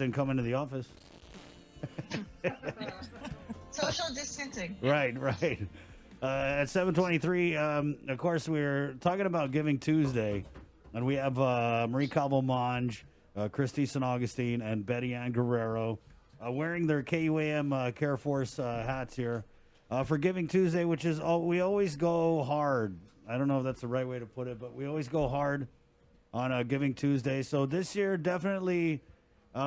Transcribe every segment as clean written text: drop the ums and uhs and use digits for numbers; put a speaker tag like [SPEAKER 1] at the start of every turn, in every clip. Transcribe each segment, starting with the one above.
[SPEAKER 1] didn't come into the office.
[SPEAKER 2] Social distancing.
[SPEAKER 1] Right, right. At 7:23, of course, we're talking about Giving Tuesday, and we have Marie Calvo-Monge, Christy St. Augustine, and Betty Ann Guerrero wearing their KUAM Care Force hats here for Giving Tuesday, which is we always go hard. I don't know if that's the right way to put it, but we always go hard on Giving Tuesday. So this year, definitely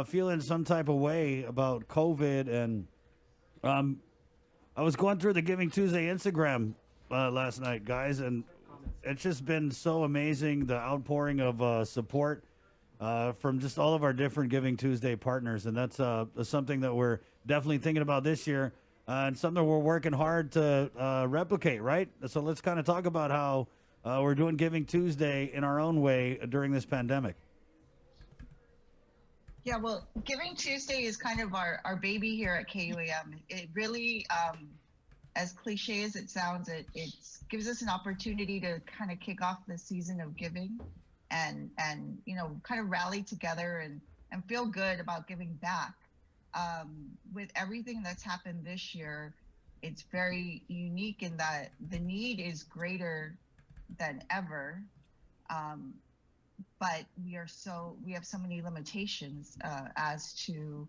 [SPEAKER 1] feeling some type of way about COVID. And I was going through the Giving Tuesday Instagram last night, guys, and it's just been so amazing, the outpouring of support from just all of our different Giving Tuesday partners. And that's something that we're definitely thinking about this year and something we're working hard to replicate, right? So let's kind of talk about how we're doing Giving Tuesday in our own way during this pandemic.
[SPEAKER 2] Yeah, well, Giving Tuesday is kind of our baby here at KUAM. It really, as cliche as it sounds, it gives us an opportunity to kind of kick off the season of giving and kind of rally together and feel good about giving back. With everything that's happened this year, it's very unique in that the need is greater than ever. But we have so many limitations as to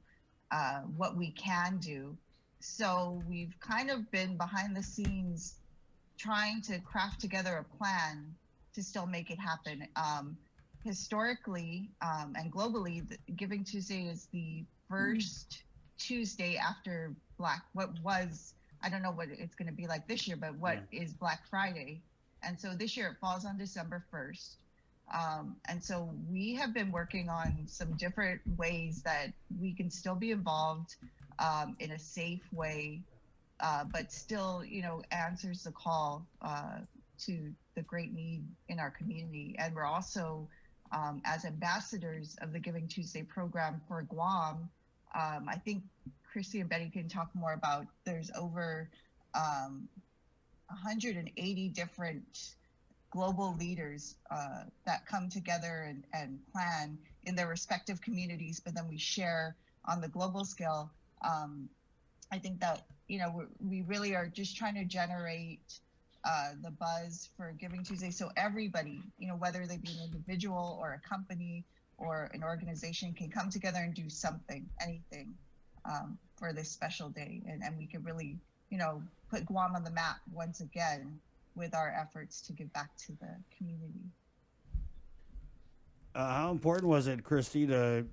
[SPEAKER 2] what we can do. So we've kind of been behind the scenes trying to craft together a plan to still make it happen. Historically and globally, Giving Tuesday is the first Tuesday after I don't know what it's going to be like this year, but what is Black Friday. And so this year it falls on December 1st. And so we have been working on some different ways that we can still be involved in a safe way, but still, answers the call to the great need in our community. And we're also, as ambassadors of the Giving Tuesday program for Guam, I think Christy and Betty can talk more about, there's over 180 different global leaders that come together and plan in their respective communities, but then we share on the global scale. I think that, we really are just trying to generate the buzz for Giving Tuesday. So everybody, whether they be an individual or a company or an organization, can come together and do something, anything for this special day. And we can really, put Guam on the map once again with our efforts to give back to the community.
[SPEAKER 1] How important was it, Christy, to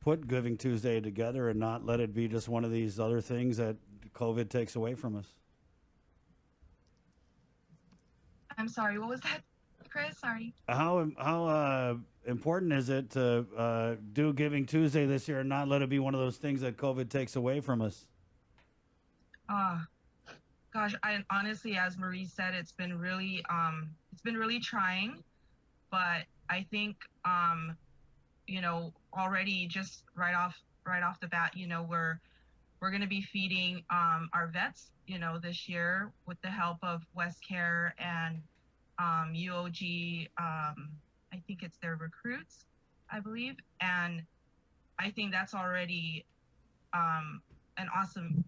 [SPEAKER 1] put Giving Tuesday together and not let it be just one of these other things that COVID takes away from us?
[SPEAKER 3] I'm sorry, what was that, Chris? Sorry.
[SPEAKER 1] How important is it to do Giving Tuesday this year and not let it be one of those things that COVID takes away from us?
[SPEAKER 3] Gosh, I honestly, as Marie said, it's been really trying, but I think, already just right off the bat, we're going to be feeding our vets, this year with the help of West Care and UOG. I think it's their recruits, I believe, and I think that's already an awesome,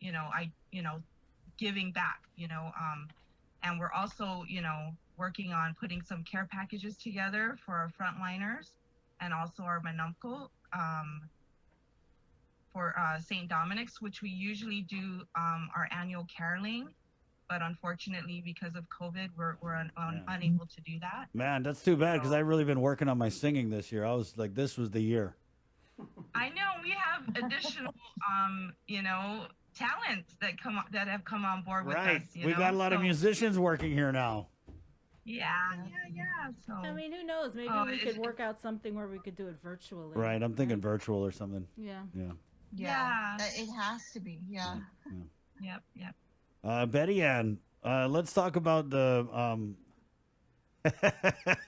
[SPEAKER 3] giving back, and we're also, working on putting some care packages together for our frontliners and also our Manumco for St. Dominic's, which we usually do our annual caroling, but unfortunately because of COVID, we're unable to do that.
[SPEAKER 1] Man, that's too bad because I've really been working on my singing this year. I was like, this was the year.
[SPEAKER 3] I know we have additional, talents that have come on board with us.
[SPEAKER 1] We got a lot of musicians working here now.
[SPEAKER 3] Yeah. So
[SPEAKER 4] I mean, who knows? Maybe we could work out something where we could do it virtually.
[SPEAKER 1] Right. I'm thinking virtual or something.
[SPEAKER 4] Yeah.
[SPEAKER 3] Yeah.
[SPEAKER 2] It has to be. Yeah.
[SPEAKER 3] Yep.
[SPEAKER 1] Betty Ann, let's talk about the.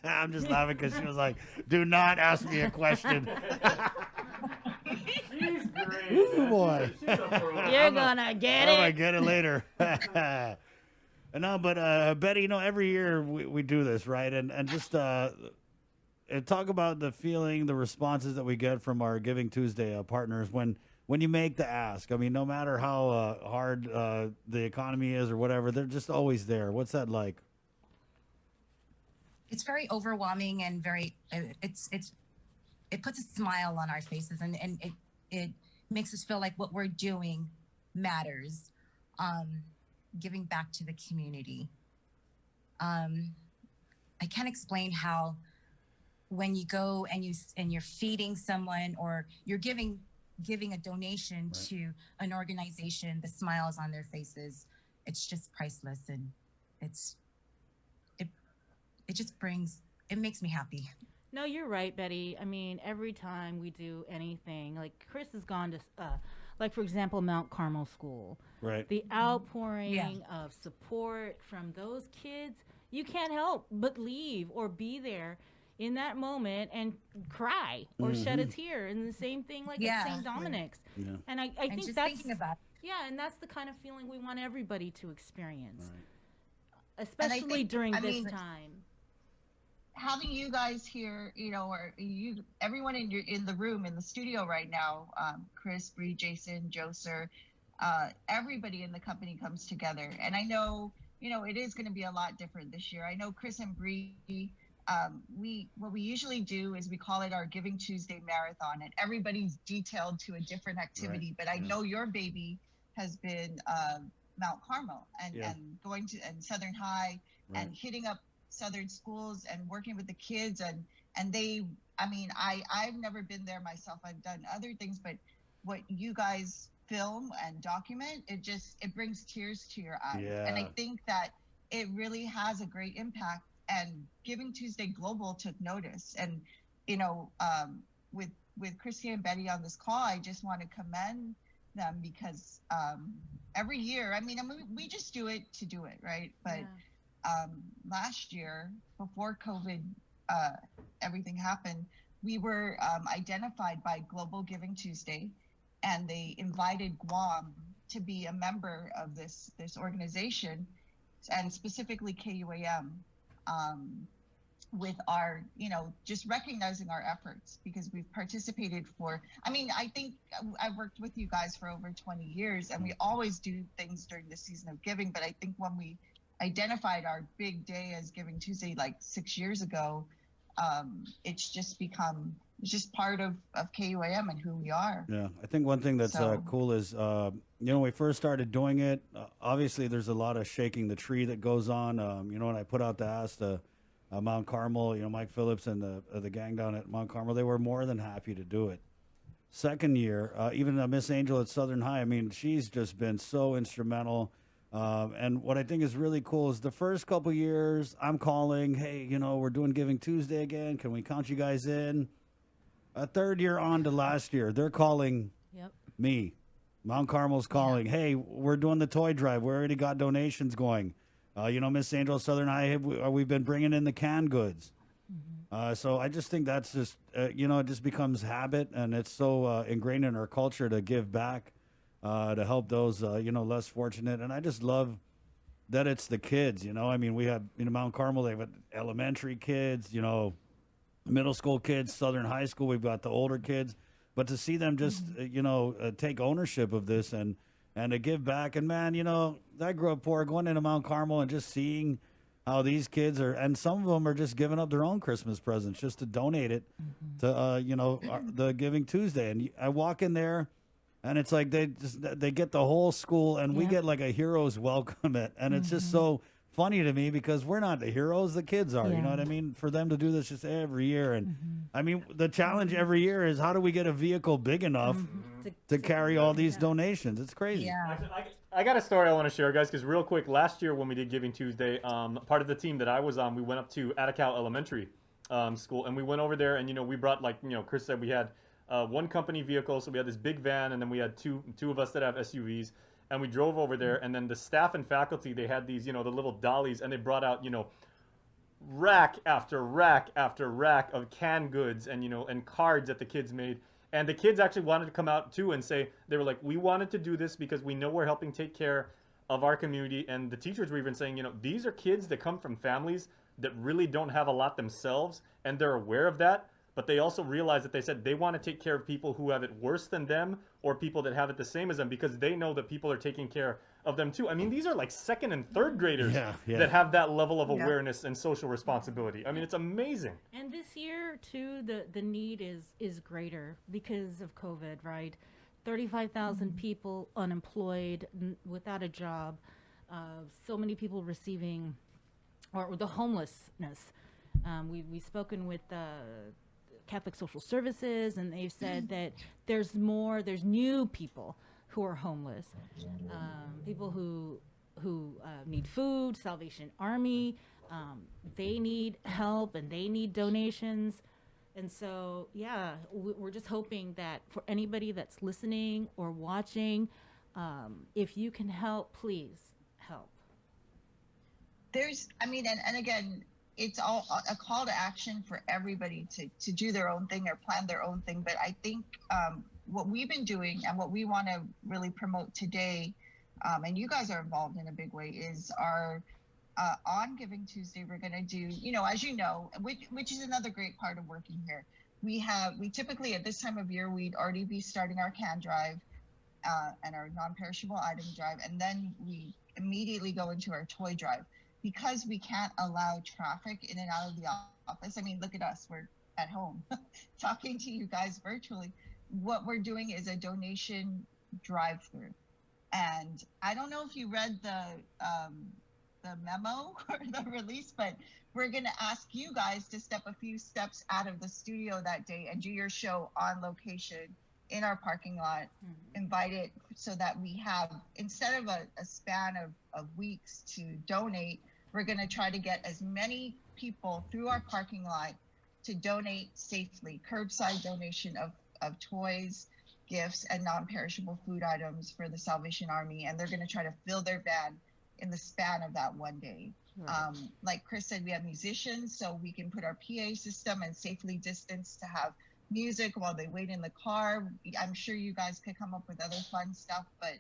[SPEAKER 1] I'm just laughing because she was like, "Do not ask me a question."
[SPEAKER 5] She's great.
[SPEAKER 1] Ooh, boy.
[SPEAKER 4] You're gonna get it.
[SPEAKER 1] I get it later. No, but Betty, every year we do this, right? And just talk about the feeling, the responses that we get from our Giving Tuesday partners when you make the ask. I mean, no matter how hard the economy is or whatever, they're just always there. What's that like?
[SPEAKER 5] It's very overwhelming and very it puts a smile on our faces, and it makes us feel like what we're doing matters. Giving back to the community. I can't explain how when you go and you're feeding someone or you're giving a donation
[SPEAKER 1] Right.
[SPEAKER 5] to an organization, the smiles on their faces, it's just priceless, and it just it makes me happy.
[SPEAKER 4] No, you're right, Betty. I mean, every time we do anything, like Chris has gone to, like for example, Mount Carmel School.
[SPEAKER 1] Right.
[SPEAKER 4] The outpouring of support from those kids, you can't help but leave or be there in that moment and cry or shed a tear. And the same thing like at St. Dominic's.
[SPEAKER 1] Yeah.
[SPEAKER 4] And I
[SPEAKER 5] And
[SPEAKER 4] think
[SPEAKER 5] just
[SPEAKER 4] that's
[SPEAKER 5] thinking about
[SPEAKER 4] yeah, and that's the kind of feeling we want everybody to experience,
[SPEAKER 1] Right.
[SPEAKER 4] especially
[SPEAKER 2] think-
[SPEAKER 4] during
[SPEAKER 2] I
[SPEAKER 4] this
[SPEAKER 2] mean,
[SPEAKER 4] time.
[SPEAKER 2] Having you guys here, or everyone in the room, in the studio right now, Chris, Bree, Jason, Joe, sir, everybody in the company comes together. And I know, it is going to be a lot different this year. I know Chris and Bree, what we usually do is we call it our Giving Tuesday Marathon, and everybody's detailed to a different activity.
[SPEAKER 1] Right.
[SPEAKER 2] But I know your baby has been Mount Carmel and going to and Southern High
[SPEAKER 1] Right.
[SPEAKER 2] and hitting up Southern schools and working with the kids, and they, I mean, I've never been there myself. I've done other things, but what you guys film and document, it brings tears to your eyes.
[SPEAKER 1] Yeah.
[SPEAKER 2] And I think that it really has a great impact, and Giving Tuesday Global took notice. And with Christy and Betty on this call, I just want to commend them, because every year, I mean, we just do it to do it, right? But last year, before COVID, everything happened, we were identified by Global Giving Tuesday, and they invited KUAM to be a member of this organization, and specifically KUAM, with our, just recognizing our efforts, because we've participated I think I've worked with you guys for over 20 years, and we always do things during the season of giving. But I think when we identified our big day as Giving Tuesday like 6 years ago, it's just part of KUAM and who we are.
[SPEAKER 1] Yeah, I think one thing that's cool is, when we first started doing it, obviously there's a lot of shaking the tree that goes on. When I put out the ask to Mount Carmel, Mike Phillips and the gang down at Mount Carmel, they were more than happy to do it. Second year, even Miss Angel at Southern High, I mean, she's just been so instrumental. And what I think is really cool is the first couple years, I'm calling, hey, we're doing Giving Tuesday again. Can we count you guys in? A third year on to last year, they're calling me. Mount Carmel's calling, hey, we're doing the toy drive. We already got donations going. Miss Angel Southern High, we've been bringing in the canned goods. So I just think that's just, it just becomes habit, and it's so ingrained in our culture to give back, to help those, less fortunate. And I just love that it's the kids, I mean, we have, Mount Carmel, they have elementary kids, middle school kids, Southern High School, we've got the older kids. But to see them just, take ownership of this and to give back. And, man, I grew up poor, going into Mount Carmel and just seeing how these kids are, and some of them are just giving up their own Christmas presents just to donate it to, the Giving Tuesday. And I walk in there, and it's like they get the whole school, and we get like a hero's welcome it. And it's just so funny to me, because we're not the heroes, the kids are, you know what I mean? For them to do this just every year. And I mean, the challenge every year is, how do we get a vehicle big enough to carry all these donations? It's crazy.
[SPEAKER 5] Yeah.
[SPEAKER 6] I got a story I want to share, guys, because real quick, last year when we did Giving Tuesday, part of the team that I was on, we went up to Attica Elementary School, and we went over there, and we brought, like Chris said, we had one company vehicle, so we had this big van, and then we had two of us that have SUVs, and we drove over there, and then the staff and faculty, they had these, the little dollies, and they brought out, rack after rack after rack of canned goods and, and cards that the kids made. And the kids actually wanted to come out too and say, they were like, we wanted to do this because we know we're helping take care of our community. And the teachers were even saying, these are kids that come from families that really don't have a lot themselves, and they're aware of that, but they also realize that they said they want to take care of people who have it worse than them or people that have it the same as them, because they know that people are taking care of them too. I mean, these are like second and third graders that have that level of awareness and social responsibility. I mean, it's amazing.
[SPEAKER 4] And this year too, the need is greater because of COVID, right? 35,000 people unemployed, without a job. So many people receiving, or the homelessness. We've spoken with Catholic Social Services, and they've said that there's new people who are homeless, people who need food. Salvation Army, they need help and they need donations. And so, yeah, we're just hoping that for anybody that's listening or watching, if you can help, please help.
[SPEAKER 2] And again, it's all a call to action for everybody to do their own thing or plan their own thing. But I think what we've been doing and what we want to really promote today, and you guys are involved in a big way, is our on Giving Tuesday. We're going to do, as you know, which is another great part of working here. We typically at this time of year, we'd already be starting our can drive and our non-perishable item drive, and then we immediately go into our toy drive. Because we can't allow traffic in and out of the office. I mean, look at us, we're at home talking to you guys virtually. What we're doing is a donation drive-through. And I don't know if you read the memo or the release, but we're going to ask you guys to step a few steps out of the studio that day and do your show on location in our parking lot. Invite it so that we have, instead of a span of weeks to donate, we're going to try to get as many people through our parking lot to donate safely. Curbside donation of toys, gifts, and non-perishable food items for the Salvation Army. And they're going to try to fill their van in the span of that one day. Right. Like Chris said, we have musicians, so we can put our PA system and safely distance to have music while they wait in the car. I'm sure you guys could come up with other fun stuff, but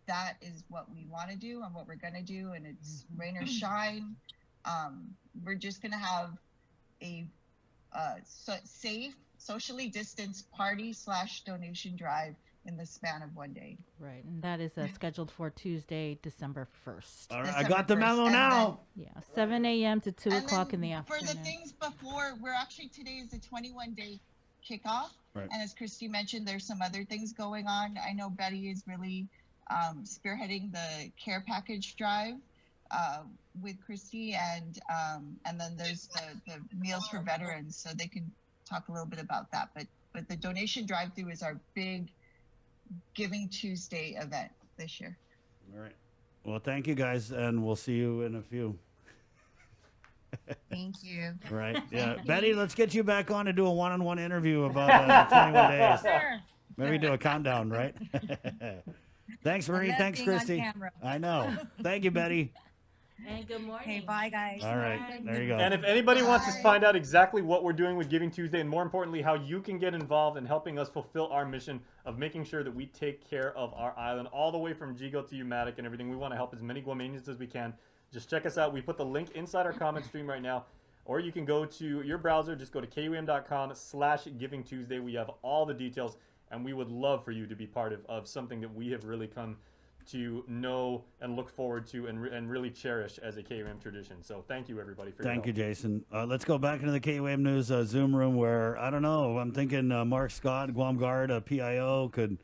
[SPEAKER 2] that is what we want to do and what we're going to do. And it's rain or shine. We're just going to have a safe, socially distanced party/donation drive in the span of one day.
[SPEAKER 4] Right. And that is scheduled for Tuesday, December 1st.
[SPEAKER 1] All right. I got the memo now.
[SPEAKER 4] Then, 7 a.m. to 2 o'clock in the afternoon.
[SPEAKER 2] For the things before, today is the 21-day kickoff.
[SPEAKER 1] Right.
[SPEAKER 2] And as Christy mentioned, there's some other things going on. I know Betty is really spearheading the care package drive with Christy, and then there's the meals for veterans, so they can talk a little bit about that. But the donation drive-through is our big Giving Tuesday event this year.
[SPEAKER 1] All right. Well, thank you guys, and we'll see you in a few.
[SPEAKER 5] Thank you.
[SPEAKER 1] Right. Yeah. Betty, let's get you back on and do a one-on-one interview about 21 days.
[SPEAKER 5] Sure.
[SPEAKER 1] Maybe do a countdown, right? Thanks, Marie. Thanks, Christy. I know. Thank you, Betty.
[SPEAKER 4] And good morning.
[SPEAKER 5] Hey, bye, guys.
[SPEAKER 1] All right. There you go.
[SPEAKER 6] And if anybody wants to find out exactly what we're doing with Giving Tuesday, and more importantly, how you can get involved in helping us fulfill our mission of making sure that we take care of our island all the way from Jigo to Umatic and everything, we want to help as many Guamanians as we can. Just check us out. We put the link inside our comment stream right now. Or you can go to your browser. Just go to KUAM.com/Giving Tuesday. We have all the details. And we would love for you to be part of something that we have really come to know and look forward to and really cherish as a KUAM tradition. So thank you, everybody, for your help.
[SPEAKER 1] Thank you, Jason. Let's go back into the KUAM News Zoom room where, I don't know, I'm thinking Mark Scott, Guam Guard, PIO, could